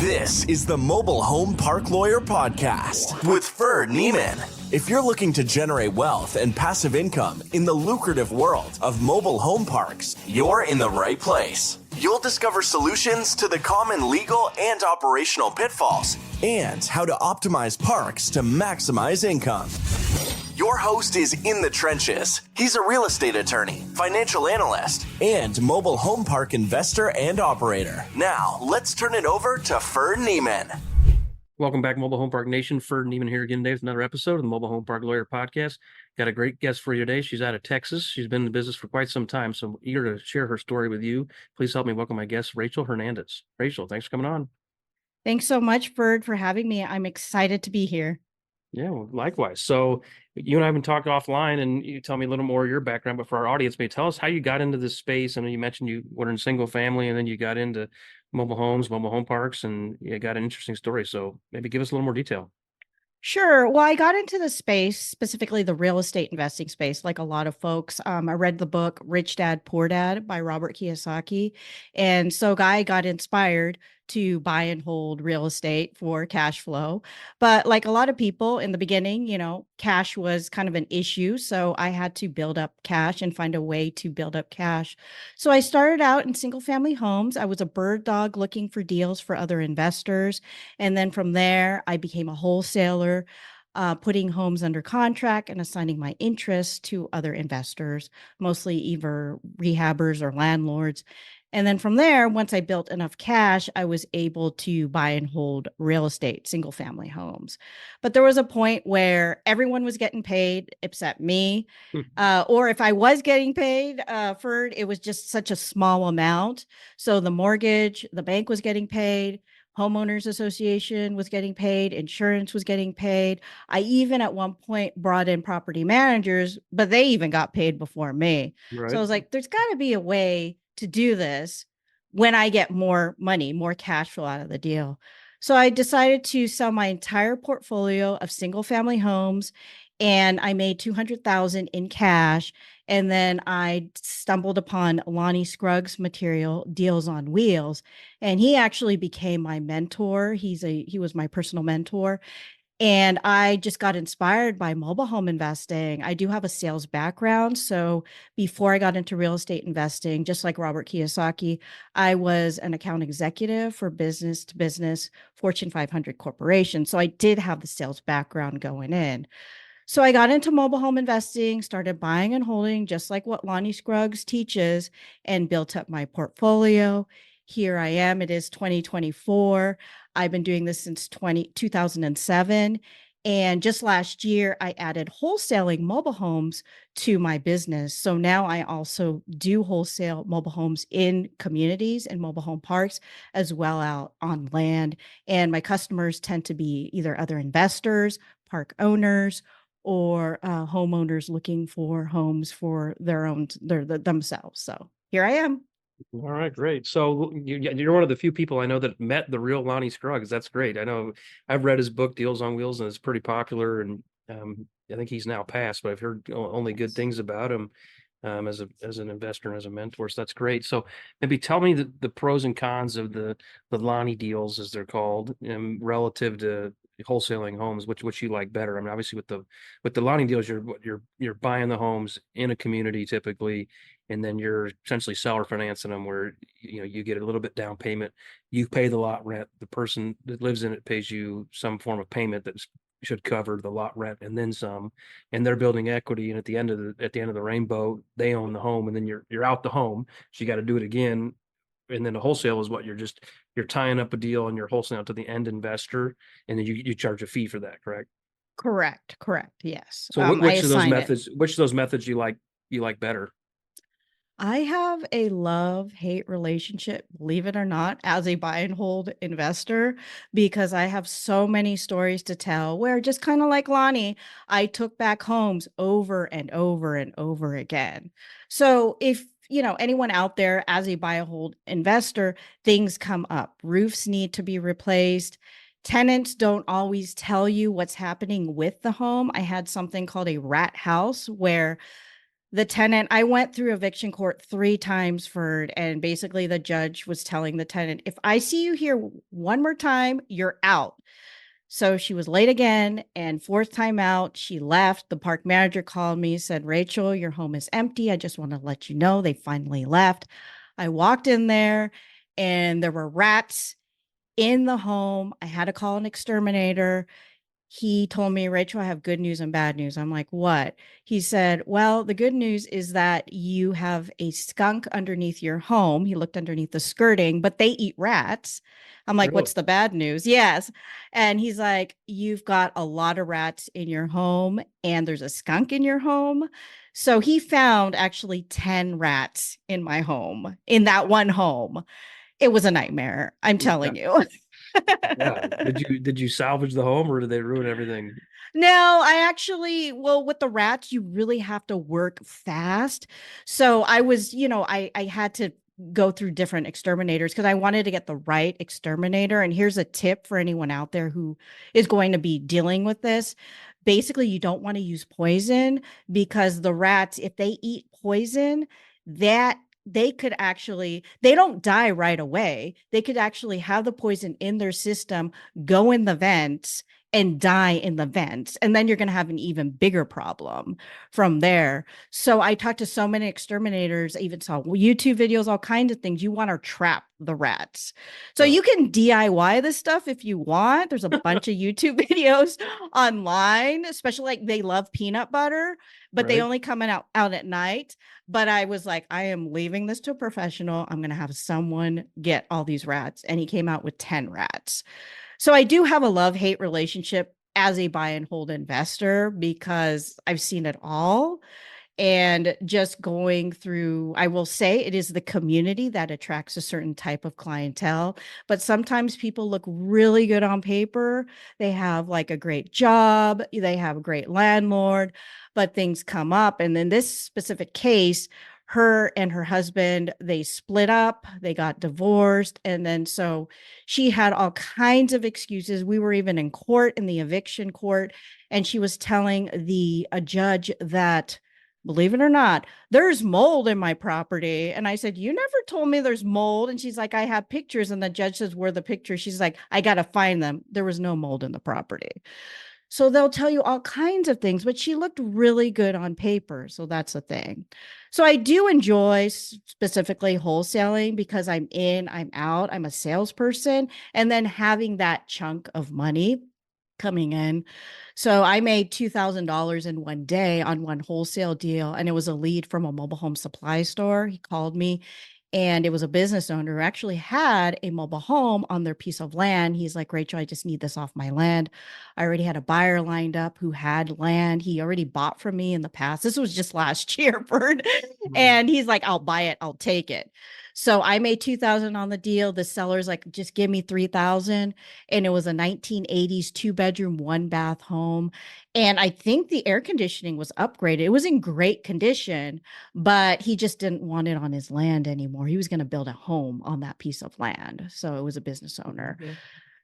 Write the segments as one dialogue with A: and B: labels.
A: This is the Mobile Home Park Lawyer Podcast with Ferd Neiman. If you're looking to generate wealth and passive income in the lucrative world of mobile home parks, you're in the right place. You'll discover solutions to the common legal and operational pitfalls and how to optimize parks to maximize income. Your host is in the trenches. He's a real estate attorney, financial analyst, and mobile home park investor and operator. Now, let's turn it over to Ferd Neiman.
B: Welcome back, Mobile Home Park Nation. Ferd Neiman here again today with another episode of the Mobile Home Park Lawyer Podcast. Got a great guest for you today. She's out of Texas. She's been in the business for quite some time, so I'm eager to share her story with you. Please help me welcome my guest, Rachel Hernandez. Rachel, thanks for coming on.
C: Thanks so much, Ferd, for having me. I'm excited to be here.
B: Yeah, well, likewise. So you and I have been talking offline, and you tell me a little more of your background, but for our audience, maybe tell us how you got into this space. I know you mentioned you were in single family, and then you got into mobile homes, mobile home parks, and you got an interesting story. So maybe give us a little more detail.
C: Sure. Well, I got into the space, specifically the real estate investing space, like a lot of folks. I read the book Rich Dad, Poor Dad by Robert Kiyosaki. And so I got inspired to buy and hold real estate for cash flow. But like a lot of people in the beginning, cash was kind of an issue. So I had to build up cash and find a way to build up cash. So I started out in single family homes. I was a bird dog looking for deals for other investors. And then from there, I became a wholesaler, putting homes under contract and assigning my interests to other investors, mostly either rehabbers or landlords. And then from there, once I built enough cash, I was able to buy and hold real estate, single family homes. But there was a point where everyone was getting paid except me. Or if I was getting paid, it was just such a small amount. So the mortgage, the bank was getting paid. Homeowners Association was getting paid, insurance was getting paid. I even at one point brought in property managers, but they even got paid before me.
B: Right.
C: So I was like, there's got to be a way to do this when I get more money, more cash flow out of the deal. So I decided to sell my entire portfolio of single family homes, and I made $200,000 in cash. And then I stumbled upon Lonnie Scruggs' material, Deals on Wheels, and he actually became my mentor. He was my personal mentor. And I just got inspired by mobile home investing. I do have a sales background. So before I got into real estate investing, just like Robert Kiyosaki, I was an account executive for business to business Fortune 500 corporations. So I did have the sales background going in. So I got into mobile home investing, started buying and holding, just like what Lonnie Scruggs teaches, and built up my portfolio. Here I am. It is 2024. I've been doing this since 2007. And just last year, I added wholesaling mobile homes to my business. So now I also do wholesale mobile homes in communities and mobile home parks, as well out on land. And my customers tend to be either other investors, park owners, or homeowners looking for homes for themselves. So here I am.
B: All right, great. So you're one of the few people I know that met the real Lonnie Scruggs. That's great. I know I've read his book, Deals on Wheels, and it's pretty popular. And I think he's now passed, but I've heard only good things about him as an investor and as a mentor. So that's great. So maybe tell me the pros and cons of the Lonnie deals, as they're called, relative to wholesaling homes, which you like better. I mean, obviously with the Lonnie deals, you're buying the homes in a community typically, and then you're essentially seller financing them, where you get a little bit down payment, you pay the lot rent, the person that lives in it pays you some form of payment that should cover the lot rent and then some, and they're building equity, and at the end of the rainbow, they own the home, and then you're out the home, so you got to do it again. And then the wholesale is what you're tying up a deal and you're wholesaling to the end investor, and then you charge a fee for that, correct?
C: Correct. Yes.
B: So which of those methods you like better?
C: I have a love-hate relationship, believe it or not, as a buy and hold investor, because I have so many stories to tell where, just kind of like Lonnie, I took back homes over and over and over again. So if anyone out there as a buy and hold investor, things come up. Roofs need to be replaced. Tenants don't always tell you what's happening with the home. I had something called a rat house where the tenant, I went through eviction court 3 times for it, and basically the judge was telling the tenant, if I see you here one more time, you're out. So she was late again, and 4th time out, she left. The park manager called me, said, Rachel, your home is empty. I just want to let you know they finally left. I walked in there and there were rats in the home. I had to call an exterminator. He told me, Rachel, I have good news and bad news. I'm like, what? He said, well, the good news is that you have a skunk underneath your home. He looked underneath the skirting, but they eat rats. I'm like,
B: Really?
C: what's the bad news? Yes. And he's like, you've got a lot of rats in your home and there's a skunk in your home. So he found actually 10 rats in my home, in that one home. It was a nightmare. I'm
B: Yeah.
C: telling you.
B: Yeah. Did you salvage the home, or did they ruin everything?
C: No, I actually, well, with the rats, you really have to work fast. So I was, I had to go through different exterminators because I wanted to get the right exterminator. And here's a tip for anyone out there who is going to be dealing with this. Basically, you don't want to use poison, because the rats, if they eat poison, that they don't die right away. They could actually have the poison in their system, go in the vents, and die in the vents. And then you're going to have an even bigger problem from there. So I talked to so many exterminators, I even saw YouTube videos, all kinds of things. You want to trap the rats. So
B: Oh,
C: you can DIY this stuff if you want. There's a bunch of YouTube videos online, especially like they love peanut butter, but they
B: right.
C: only come out at night. But I was like, I am leaving this to a professional. I'm going to have someone get all these rats. And he came out with 10 rats. So I do have a love-hate relationship as a buy and hold investor because I've seen it all. And just going through, I will say it is the community that attracts a certain type of clientele. But sometimes people look really good on paper. They have like a great job, they have a great landlord, but things come up. And in this specific case, her and her husband, they split up, they got divorced. And then so she had all kinds of excuses. We were even in court, in the eviction court, and she was telling a judge that, believe it or not, there's mold in my property. And I said, you never told me there's mold. And she's like, I have pictures. And the judge says, where are the pictures? She's like, I got to find them. There was no mold in the property. So they'll tell you all kinds of things, but she looked really good on paper. So that's the thing. So I do enjoy specifically wholesaling because I'm in, I'm out, I'm a salesperson, and then having that chunk of money coming in. So I made $2,000 in one day on one wholesale deal, and it was a lead from a mobile home supply store. He called me, and it was a business owner who actually had a mobile home on their piece of land. He's like, Rachel, I just need this off my land. I already had a buyer lined up who had land. He already bought from me in the past. This was just last year, Bert.
B: Mm.
C: And he's like, I'll buy it. I'll take it. So I made 2,000 on the deal. The seller's like, just give me 3,000. And it was a 1980s 2-bedroom, 1-bath home. And I think the air conditioning was upgraded. It was in great condition, but he just didn't want it on his land anymore. He was going to build a home on that piece of land. So it was a business owner.
B: Yeah.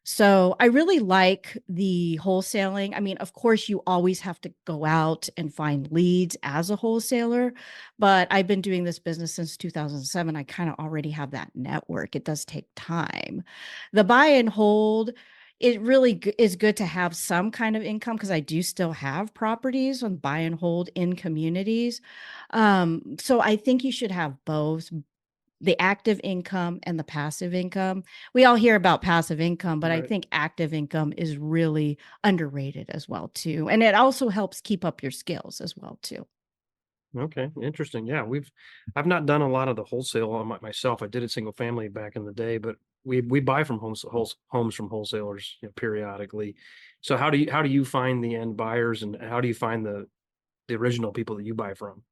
C: So I really like the wholesaling. I mean, of course, you always have to go out and find leads as a wholesaler, but I've been doing this business since 2007. I kind of already have that network. It does take time. The buy and hold, it really is good to have some kind of income because I do still have properties on buy and hold in communities. So I think you should have both, the active income and the passive income. We all hear about passive income, but I
B: Right.
C: think active income is really underrated as well too. And it also helps keep up your skills as well too.
B: Okay. Interesting. Yeah. I've not done a lot of the wholesale on myself. I did it single family back in the day, but we buy from homes from wholesalers, periodically. So how do you find the end buyers, and how do you find the original people that you buy from?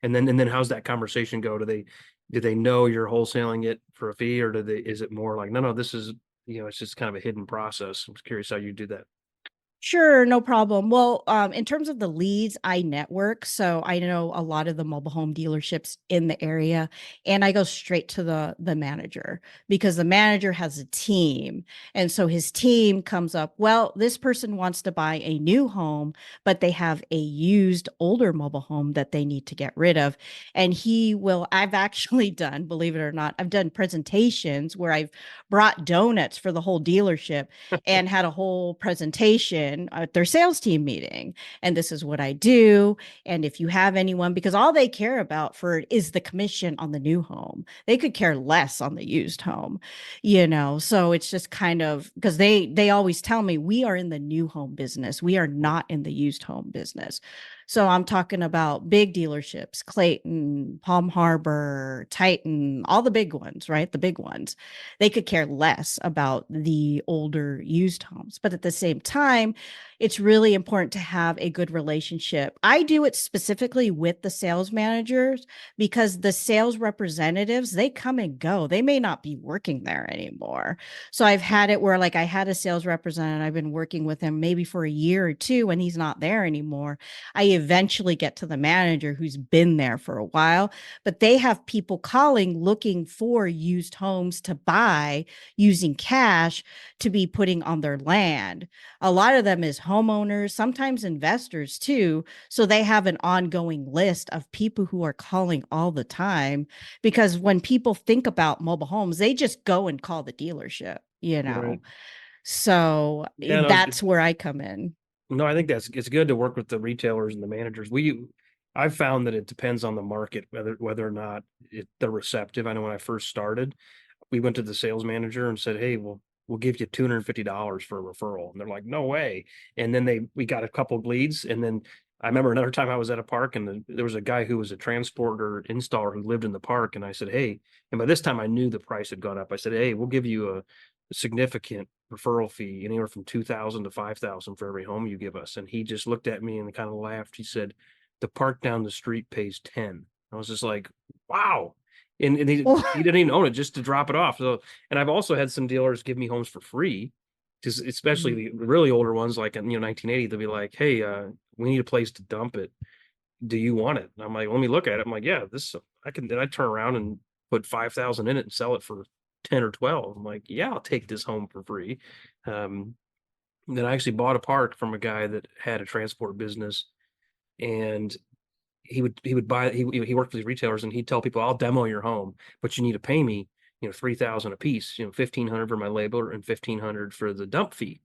B: And then how's that conversation go? Do they know you're wholesaling it for a fee, or is it more like, no, this is, it's just kind of a hidden process? I'm curious how you do that.
C: Sure, no problem. Well, in terms of the leads, I network, so I know a lot of the mobile home dealerships in the area, and I go straight to the manager because the manager has a team, and so his team comes up. Well, this person wants to buy a new home, but they have a used older mobile home that they need to get rid of, and he will. I've actually done, believe it or not, I've done presentations where I've brought donuts for the whole dealership and had a whole presentation at their sales team meeting. And this is what I do. And if you have anyone, because all they care about for it is the commission on the new home. They could care less on the used home, you know. So it's just kind of because they always tell me we are in the new home business. We are not in the used home business. So I'm talking about big dealerships, Clayton, Palm Harbor, Titan, all the big ones, right? The big ones. They could care less about the older used homes. But at the same time, it's really important to have a good relationship. I do it specifically with the sales managers because the sales representatives, they come and go. They may not be working there anymore. So I've had it where like I had a sales representative, I've been working with him maybe for a year or two and he's not there anymore. I eventually get to the manager who's been there for a while, but they have people calling looking for used homes to buy using cash to be putting on their land. A lot of them is homeowners, sometimes investors too. So they have an ongoing list of people who are calling all the time because when people think about mobile homes, they just go and call the dealership, you know.
B: Right.
C: So
B: Yeah, no,
C: that's where I come in.
B: no, I think it's good to work with the retailers and the managers. I've found that it depends on the market whether or not they're receptive. I know when I first started, we went to the sales manager and said, "Hey, we'll give you $250 for a referral," and they're like, "No way!" And then we got a couple of leads, and then I remember another time I was at a park, and there was a guy who was a transporter installer who lived in the park, and I said, "Hey," and by this time I knew the price had gone up. I said, "Hey, we'll give you a significant referral fee, anywhere from 2,000 to 5,000 for every home you give us." And he just looked at me and kind of laughed. He said, "The park down the street pays 10." I was just like, wow. And he didn't even own it just to drop it off. So, and I've also had some dealers give me homes for free, because especially the really older ones, like in 1980, they'll be like, "Hey, we need a place to dump it. Do you want it?" And I'm like, "Let me look at it." I'm like, "Yeah, this I can." Then I turn around and put 5,000 in it and sell it for 10 or 12. I'm like, "Yeah, I'll take this home for free." Um, then I actually bought a park from a guy that had a transport business, and he would buy he worked with these retailers, and he'd tell people, "I'll demo your home, but you need to pay me 3,000 a piece, 1,500 for my labor and 1,500 for the dump fee."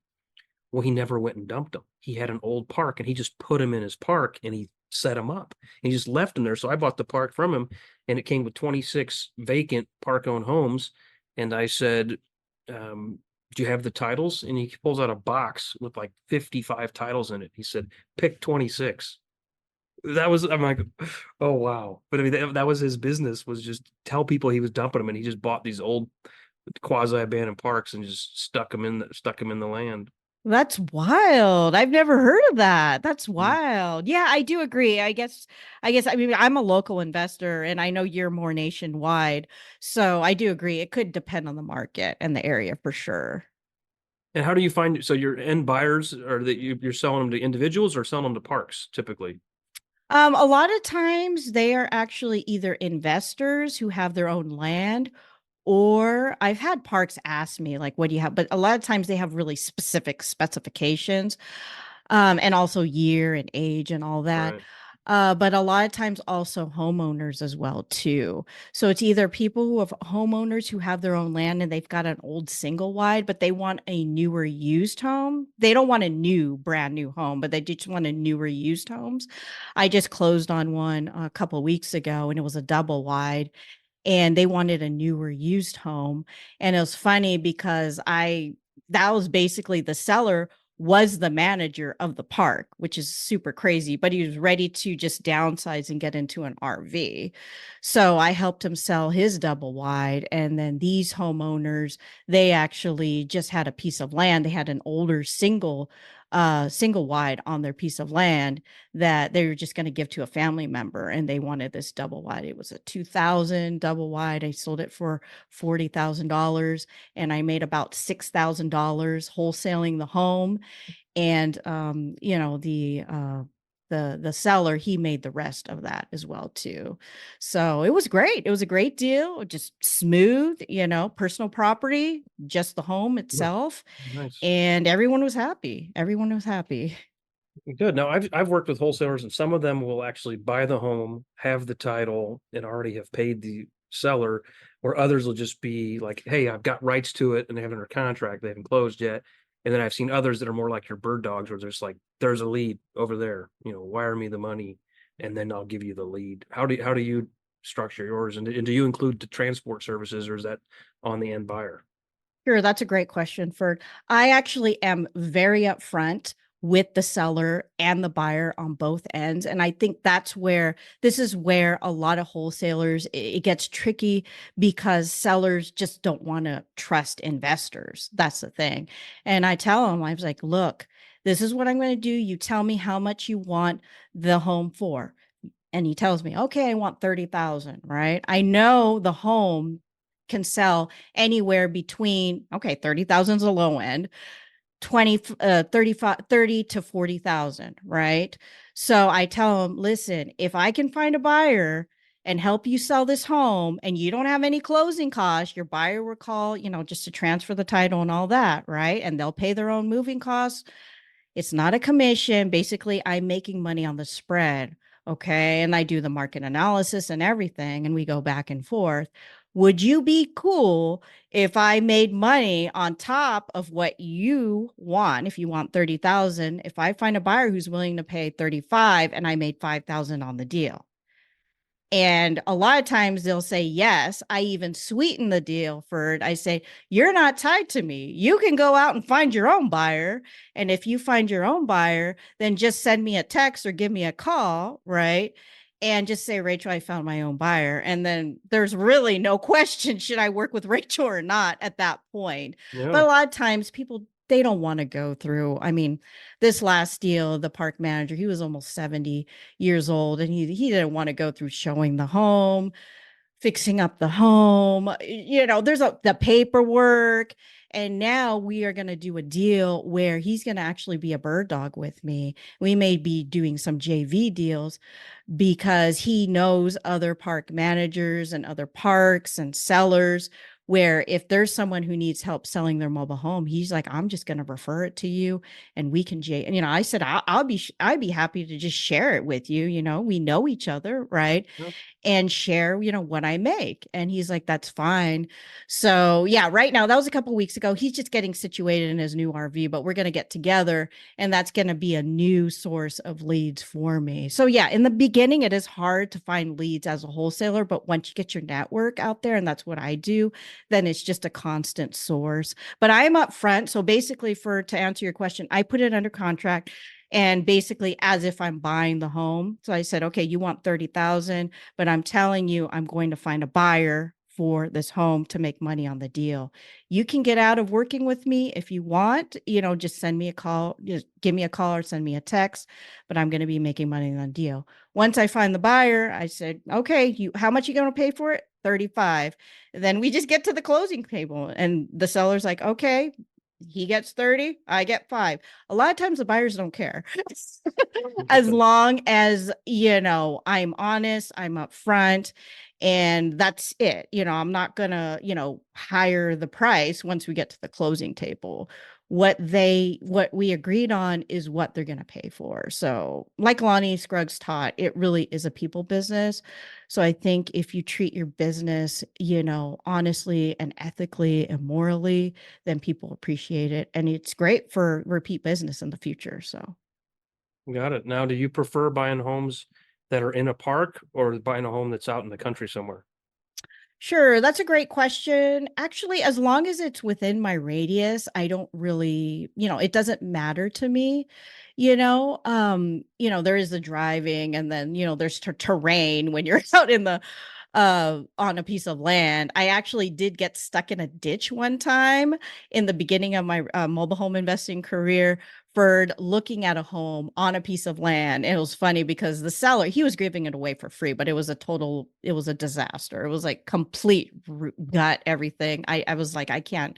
B: Well, he never went and dumped them. He had an old park and he just put them in his park and he set them up. He just left them there. So I bought the park from him, and it came with 26 vacant park owned homes. And I said, "Do you have the titles?" And he pulls out a box with like 55 titles in it. He said, "Pick 26." I'm like, "Oh, wow." But I mean, that was his business, was just tell people he was dumping them. And he just bought these old quasi abandoned parks and just stuck them in the land.
C: That's wild. I've never heard of that. That's wild. Yeah, I do agree. I mean I'm a local investor and I know you're more nationwide. So I do agree. It could depend on the market and the area for sure.
B: And how do you find, so your end buyers, or that you're selling them to individuals or selling them to parks typically?
C: A lot of times they are actually either investors who have their own land, or I've had parks ask me, like, what do you have? But a lot of times they have really specific specifications, and also year and age and all that.
B: Right.
C: But a lot of times also homeowners as well too. So it's either people who have homeowners who have their own land and they've got an old single wide, but they want a newer used home. They don't want a new brand new home, but they just want a newer used homes. I just closed on one a couple of weeks ago and it was a double wide and they wanted a newer used home. And it was funny because that was basically the seller was the manager of the park, which is super crazy, but he was ready to just downsize and get into an RV. So I helped him sell his double wide. And then these homeowners, they actually just had a piece of land. They had an older single single wide on their piece of land that they were just going to give to a family member, and they wanted this double wide. It was a 2000 double wide. I sold it for $40,000, and I made about $6,000 wholesaling the home. And the seller, he made the rest of that as well too. So it was great. It was a great deal, just smooth, personal property, just the home itself,
B: Nice.
C: and everyone was happy. Everyone was happy.
B: Good. Now, I've worked with wholesalers, and some of them will actually buy the home, have the title, and already have paid the seller, or others will just be like, hey, I've got rights to it, and they have it under contract, they haven't closed yet. And then I've seen others that are more like your bird dogs, where there's like, there's a lead over there, wire me the money, and then I'll give you the lead. How do you structure yours? And do you include the transport services, or is that on the end buyer?
C: Sure, that's a great question, Ferd. I actually am very upfront with the seller and the buyer on both ends. And I think this is where a lot of wholesalers, it gets tricky because sellers just don't want to trust investors. That's the thing. And I tell them, I was like, look, this is what I'm going to do. You tell me how much you want the home for. And he tells me, okay, I want 30,000, right? I know the home can sell anywhere between, okay, 30,000 is the low end, 30 to 40,000, right? So I tell them, listen, if I can find a buyer and help you sell this home and you don't have any closing costs, your buyer will call, just to transfer the title and all that, right? And they'll pay their own moving costs. It's not a commission. Basically, I'm making money on the spread. Okay. And I do the market analysis and everything, and we go back and forth. Would you be cool if I made money on top of what you want? If you want 30,000, if I find a buyer who's willing to pay 35 and I made 5,000 on the deal. And a lot of times they'll say yes. I even sweeten the deal for it. I say, you're not tied to me. You can go out and find your own buyer. And if you find your own buyer, then just send me a text or give me a call, right? And just say, Rachel, I found my own buyer. And then there's really no question, should I work with Rachel or not at that point?
B: Yeah.
C: But a lot of times people, they don't want to go through. I mean, this last deal, the park manager, he was almost 70 years old, and he didn't want to go through showing the home, fixing up the home. There's the paperwork. And now we are going to do a deal where he's going to actually be a bird dog with me. We may be doing some JV deals because he knows other park managers and other parks and sellers, where if there's someone who needs help selling their mobile home, he's like, I'm just going to refer it to you, and we can, and I said, I'd be happy to just share it with you. We know each other, right?
B: Yep.
C: And share, what I make. And he's like, that's fine. So yeah, right now, that was a couple of weeks ago. He's just getting situated in his new RV, but we're going to get together, and that's going to be a new source of leads for me. So yeah, in the beginning, it is hard to find leads as a wholesaler, but once you get your network out there, and that's what I do, then it's just a constant source. But I'm upfront. So basically, to answer your question, I put it under contract, and basically as if I'm buying the home. So I said, okay, you want 30,000, but I'm telling you, I'm going to find a buyer for this home to make money on the deal. You can get out of working with me if you want, just send me a call, just give me a call or send me a text, but I'm going to be making money on the deal. Once I find the buyer, I said, okay, how much are you going to pay for it? 35. Then we just get to the closing table, and the seller's like, okay, he gets 30, I get 5. A lot of times the buyers don't care. As long as, I'm honest, I'm upfront, and that's it. I'm not gonna, higher the price once we get to the closing table. What we agreed on is what they're gonna pay for. So like Lonnie Scruggs taught, it really is a people business. So I think if you treat your business, honestly and ethically and morally, then people appreciate it. And it's great for repeat business in the future. So
B: Got it. Now, do you prefer buying homes that are in a park, or buying a home that's out in the country somewhere?
C: sure, that's a great question. Actually, as long as it's within my radius, I don't really, it doesn't matter to me. There is the driving, and then, there's terrain when you're out in the on a piece of land. I actually did get stuck in a ditch one time in the beginning of my mobile home investing career Ferd looking at a home on a piece of land. And it was funny because the seller, he was giving it away for free, but it was a disaster. It was like complete gut everything. I was like, I can't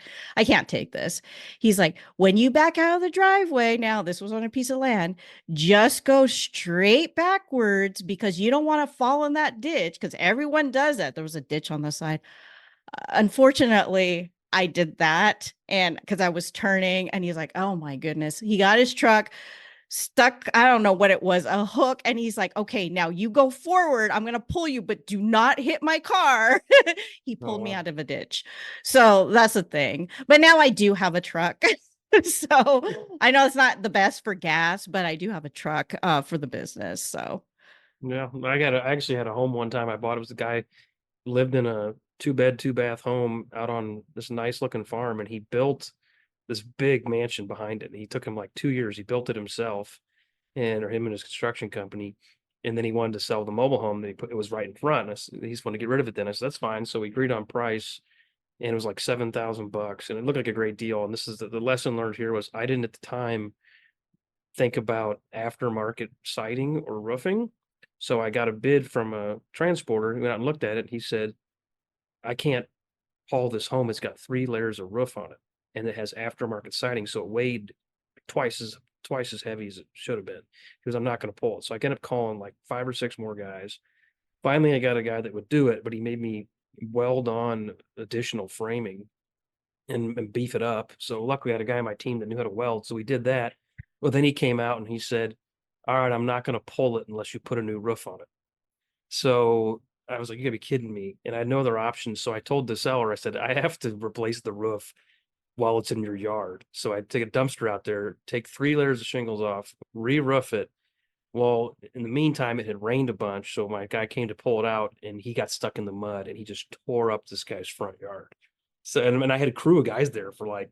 C: take this. He's like, when you back out of the driveway, now this was on a piece of land, just go straight backwards because you don't want to fall in that ditch because everyone does that. There was a ditch on the side. Unfortunately, I did that, and because I was turning, and he's like, oh my goodness, he got his truck stuck, I don't know what it was, a hook, and he's like, okay, now you go forward, I'm gonna pull you, but do not hit my car. He
B: Oh,
C: pulled me
B: wow.
C: out of a ditch. So that's the thing, but now I do have a truck. So I know it's not the best for gas, but I do have a truck for the business. So
B: Yeah, I actually had a home one time I bought. It was a guy lived in a 2-bed, 2-bath home out on this nice looking farm, and he built this big mansion behind it. And he took him like 2 years. He built it himself, or him and his construction company. And then he wanted to sell the mobile home that it was right in front. He's going to get rid of it then. I said, that's fine. So we agreed on price, and it was like $7,000, and it looked like a great deal. And this is the lesson learned here was I didn't at the time think about aftermarket siding or roofing. So I got a bid from a transporter. He went out and looked at it. And he said, I can't haul this home. It's got 3 layers of roof on it, and it has aftermarket siding, so it weighed twice as heavy as it should have been. Because I'm not going to pull it. So I ended up calling like 5 or 6 more guys. Finally, I got a guy that would do it, but he made me weld on additional framing and beef it up. So luckily, I had a guy on my team that knew how to weld, so we did that. Well, then he came out and he said, all right, I'm not going to pull it unless you put a new roof on it. So I was like, you gotta be kidding me. And I had no other options. So I told the seller, I said, I have to replace the roof while it's in your yard. So I take a dumpster out there, take 3 layers of shingles off, re-roof it. Well, in the meantime, it had rained a bunch. So my guy came to pull it out, and he got stuck in the mud, and he just tore up this guy's front yard. So, and I had a crew of guys there for like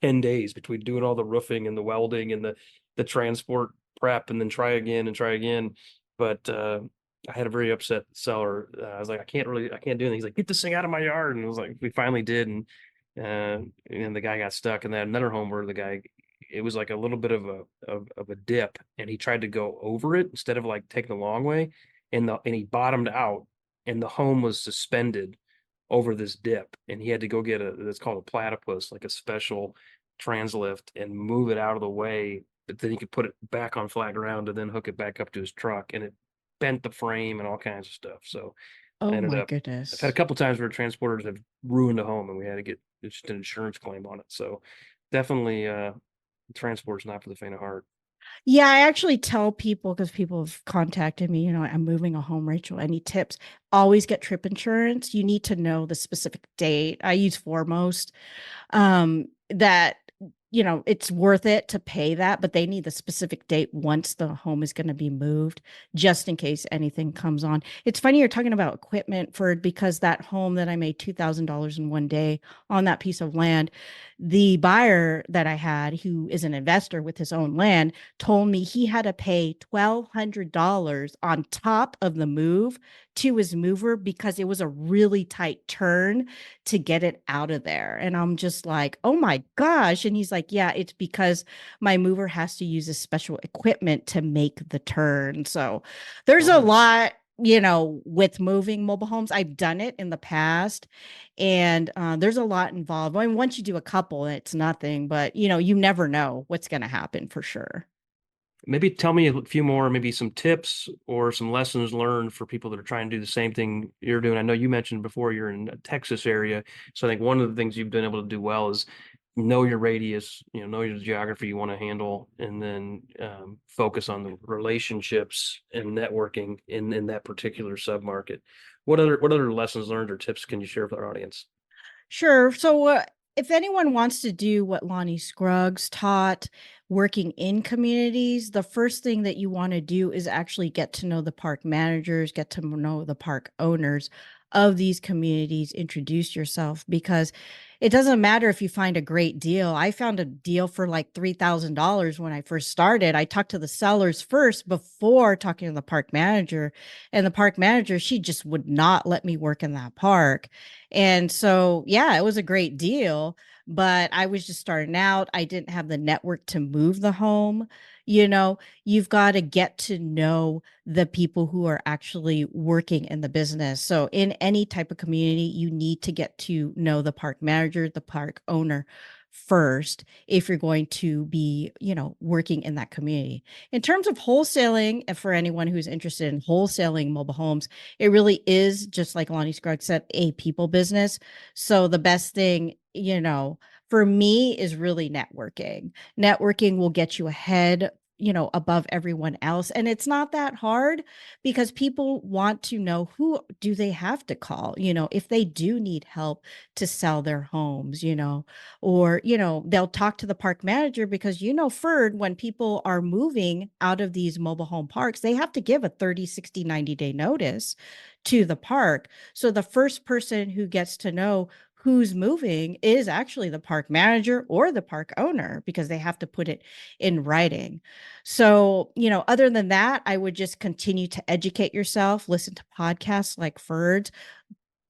B: 10 days between doing all the roofing and the welding and the transport prep, and then try again and try again. But I had a very upset seller. I was like, I can't do anything. He's like, get this thing out of my yard. And it was like, we finally did. And the guy got stuck. And then another home where it was like a little bit of a dip, and he tried to go over it instead of like taking the long way. And he bottomed out, and the home was suspended over this dip, and he had to go get it's called a platypus, like a special translift, and move it out of the way. But then he could put it back on flat ground and then hook it back up to his truck, and it bent the frame and all kinds of stuff. So I
C: oh
B: ended
C: my
B: up, I've
C: goodness.
B: had a couple times where transporters have ruined a home, and we had to get just an insurance claim on it. So definitely, transport's not for the faint of heart.
C: Yeah, I actually tell people because people have contacted me, I'm moving a home, Rachel. Any tips? Always get trip insurance. You need to know the specific date. I use Foremost. That it's worth it to pay that, but they need the specific date once the home is going to be moved, just in case anything comes on. It's funny you're talking about equipment, because that home that I made $2,000 in one day on that piece of land, the buyer that I had, who is an investor with his own land, told me he had to pay $1,200 on top of the move to his mover because it was a really tight turn to get it out of there. And I'm just like, oh my gosh. And he's like, yeah, it's because my mover has to use a special equipment to make the turn. So there's a lot, with moving mobile homes. I've done it in the past, and there's a lot involved. I mean, once you do a couple, it's nothing, but you never know what's going to happen for sure.
B: Maybe tell me a few more, maybe some tips or some lessons learned for people that are trying to do the same thing you're doing. I know you mentioned before you're in the Texas area. So I think one of the things you've been able to do well is know your radius, know your geography you want to handle, and then focus on the relationships and networking in that particular submarket. What other lessons learned or tips can you share with our audience?
C: Sure. So, if anyone wants to do what Lonnie Scruggs taught, working in communities, the first thing that you want to do is actually get to know the park managers, get to know the park owners of these communities, introduce yourself, because it doesn't matter if you find a great deal. I found a deal for like $3,000 when I first started. I talked to the sellers first before talking to the park manager. And the park manager, she just would not let me work in that park. And so, yeah, it was a great deal, but I was just starting out. I didn't have the network to move the home. You've got to get to know the people who are actually working in the business. So in any type of community, you need to get to know the park manager, the park owner first if you're going to be, working in that community. In terms of wholesaling, and for anyone who's interested in wholesaling mobile homes, it really is just like Lonnie Scruggs said, a people business. So the best thing, for me is really networking. Networking will get you ahead, above everyone else. And it's not that hard because people want to know who do they have to call, if they do need help to sell their homes, or, they'll talk to the park manager because, Ferd, when people are moving out of these mobile home parks, they have to give a 30, 60, 90-day notice to the park. So the first person who gets to know who's moving is actually the park manager or the park owner because they have to put it in writing. So, other than that, I would just continue to educate yourself, listen to podcasts like Ferd's,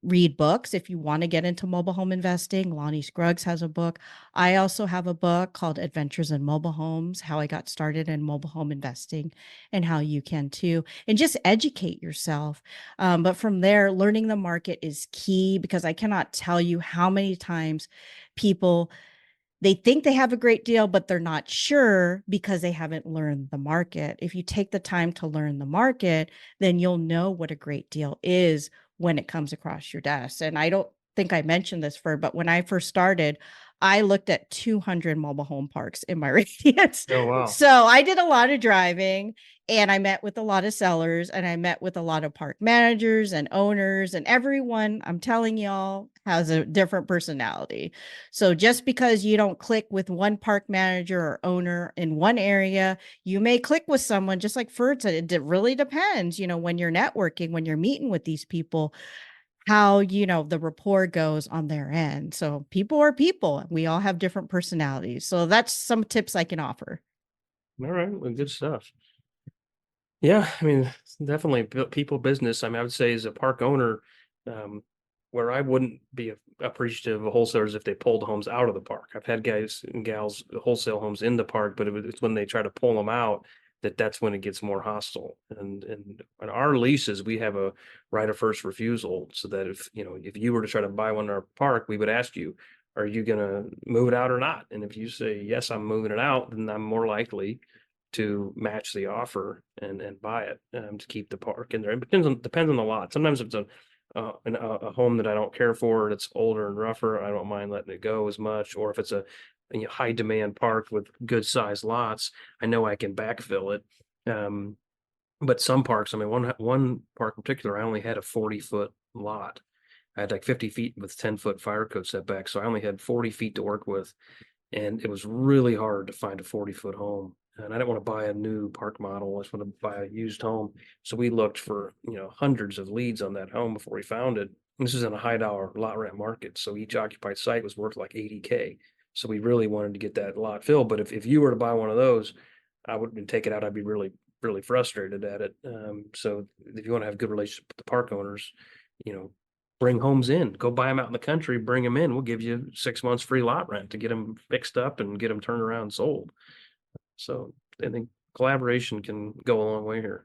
C: read books if you want to get into mobile home investing. Lonnie Scruggs has a book. I also have a book called Adventures in Mobile Homes, How I Got Started in Mobile Home Investing and how you can too. And just educate yourself. But from there, learning the market is key because I cannot tell you how many times people they think they have a great deal, but they're not sure because they haven't learned the market. If you take the time to learn the market, then you'll know what a great deal is when it comes across your desk. And I don't think I mentioned this, but when I first started, I looked at 200 mobile home parks in my radius.
B: Oh, wow.
C: So I did a lot of driving and I met with a lot of sellers and I met with a lot of park managers and owners, and everyone, I'm telling y'all, has a different personality. So just because you don't click with one park manager or owner in one area, you may click with someone, just like Ferd said. It really depends, when you're networking, when you're meeting with these people, how, the rapport goes on their end. So people are people. We all have different personalities. So that's some tips I can offer.
B: All right, well, good stuff. Yeah, I mean, definitely people business. I mean, I would say as a park owner, where I wouldn't be appreciative of wholesalers if they pulled homes out of the park. I've had guys and gals wholesale homes in the park, but it's when they try to pull them out that's when it gets more hostile. And on our leases, we have a right of first refusal, so that if you were to try to buy one in our park, we would ask you, are you going to move it out or not? And if you say yes, I'm moving it out, then I'm more likely to match the offer and buy it, to keep the park in there. It depends on the lot. Sometimes if it's a home that I don't care for, that's older and rougher, I don't mind letting it go as much. Or if it's a high demand park with good sized lots, I know I can backfill it. But some parks, I mean, one park in particular, I only had a 40-foot lot. I had like 50 feet with 10-foot fire code setback, so I only had 40 feet to work with, and it was really hard to find a 40-foot home. And I didn't want to buy a new park model. I just want to buy a used home. So we looked for, hundreds of leads on that home before we found it. And this is in a high dollar lot rent market. So each occupied site was worth like 80K. So we really wanted to get that lot filled. But if you were to buy one of those, I wouldn't take it out. I'd be really, really frustrated at it. So if you want to have a good relationship with the park owners, bring homes in, go buy them out in the country, bring them in. We'll give you 6 months free lot rent to get them fixed up and get them turned around and sold. So I think collaboration can go a long way here.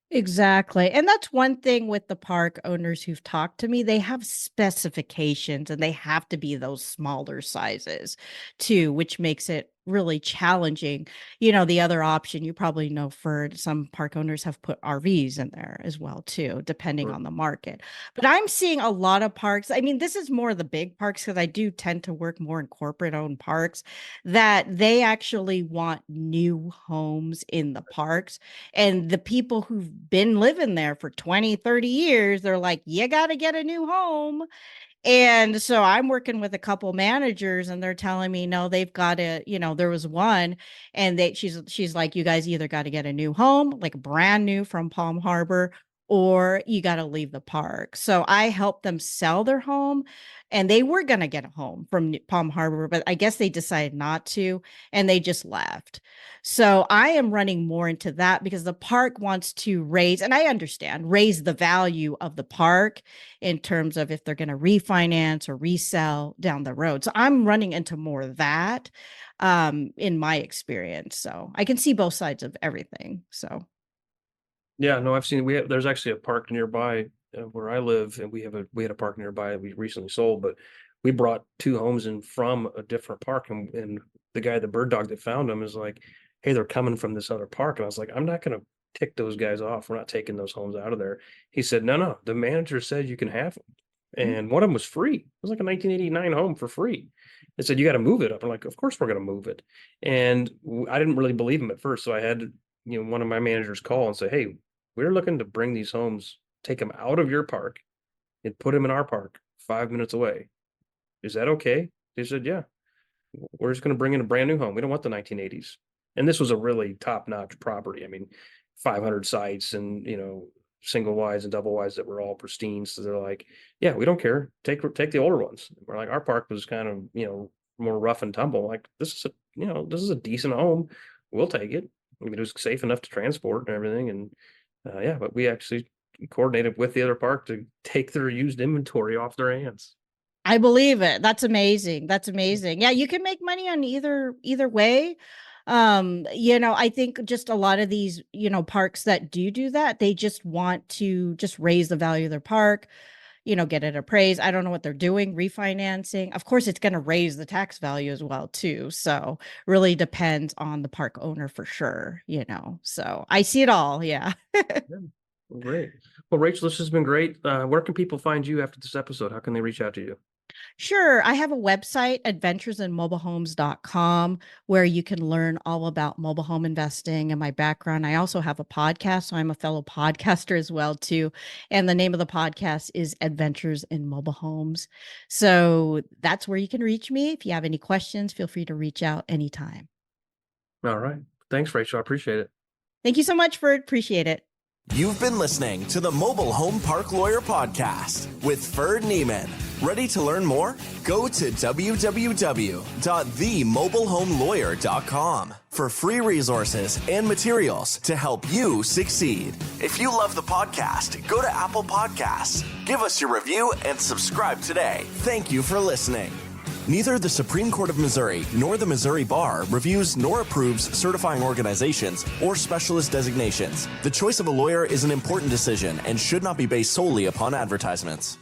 C: Exactly. And that's one thing with the park owners who've talked to me. They have specifications and they have to be those smaller sizes too, which makes it really challenging. The other option you probably know, for some park owners have put RVs in there as well too, depending on the market. But I'm seeing a lot of parks. I mean, this is more the big parks because I do tend to work more in corporate owned parks, that they actually want new homes in the parks. And the people who've been living there for 20, 30 years, they're like, you got to get a new home. And so I'm working with a couple managers and they're telling me, no, they've got to, there was one and she's like, you guys either got to get a new home, like brand new from Palm Harbor, or you got to leave the park. So I helped them sell their home, and they were going to get a home from Palm Harbor, but I guess they decided not to, and they just left. So I am running more into that because the park wants to raise, and I understand, raise the value of the park in terms of if they're going to refinance or resell down the road. So I'm running into more of that in my experience. So I can see both sides of everything. So
B: Yeah, no, I've seen there's actually a park nearby where I live, and we had a park nearby that we recently sold, but we brought 2 homes in from a different park, and the guy, the bird dog that found them, is like, hey, they're coming from this other park. And I was like, I'm not gonna tick those guys off. We're not taking those homes out of there. He said, no, the manager said you can have them. And one of them was free. It was like a 1989 home for free. They said, you got to move it up. I'm like, of course we're going to move it. And I didn't really believe him at first. So I had, one of my managers call and say, hey, we're looking to bring these homes, take them out of your park and put them in our park 5 minutes away. Is that okay? They said, yeah, we're just going to bring in a brand new home. We don't want the 1980s. And this was a really top-notch property. I mean, 500 sites and, single wides and double wides that were all pristine. So they're like, yeah, we don't care. Take the older ones. We're like, our park was kind of, more rough and tumble. Like, this is a decent home. We'll take it. I mean, it was safe enough to transport and everything. And but we actually coordinated with the other park to take their used inventory off their hands.
C: I believe it. That's amazing. That's amazing. Yeah, you can make money on either way. I think just a lot of these, parks that do that, they just want to just raise the value of their park, get it appraised. I don't know what they're doing, refinancing. Of course, it's going to raise the tax value as well, too. So really depends on the park owner for sure, So I see it all. Yeah.
B: Yeah. Well, great. Well, Rachel, this has been great. Where can people find you after this episode? How can they reach out to you?
C: Sure. I have a website, adventuresinmobilehomes.com, where you can learn all about mobile home investing and my background. I also have a podcast, so I'm a fellow podcaster as well, too. And the name of the podcast is Adventures in Mobile Homes. So that's where you can reach me. If you have any questions, feel free to reach out anytime.
B: All right. Thanks, Rachel. I appreciate it.
C: Thank you so much appreciate it.
A: You've been listening to the Mobile Home Park Lawyer Podcast with Ferd Neiman. Ready to learn more? Go to www.themobilehomelawyer.com for free resources and materials to help you succeed. If you love the podcast, go to Apple Podcasts, give us your review, and subscribe today. Thank you for listening. Neither the Supreme Court of Missouri nor the Missouri Bar reviews nor approves certifying organizations or specialist designations. The choice of a lawyer is an important decision and should not be based solely upon advertisements.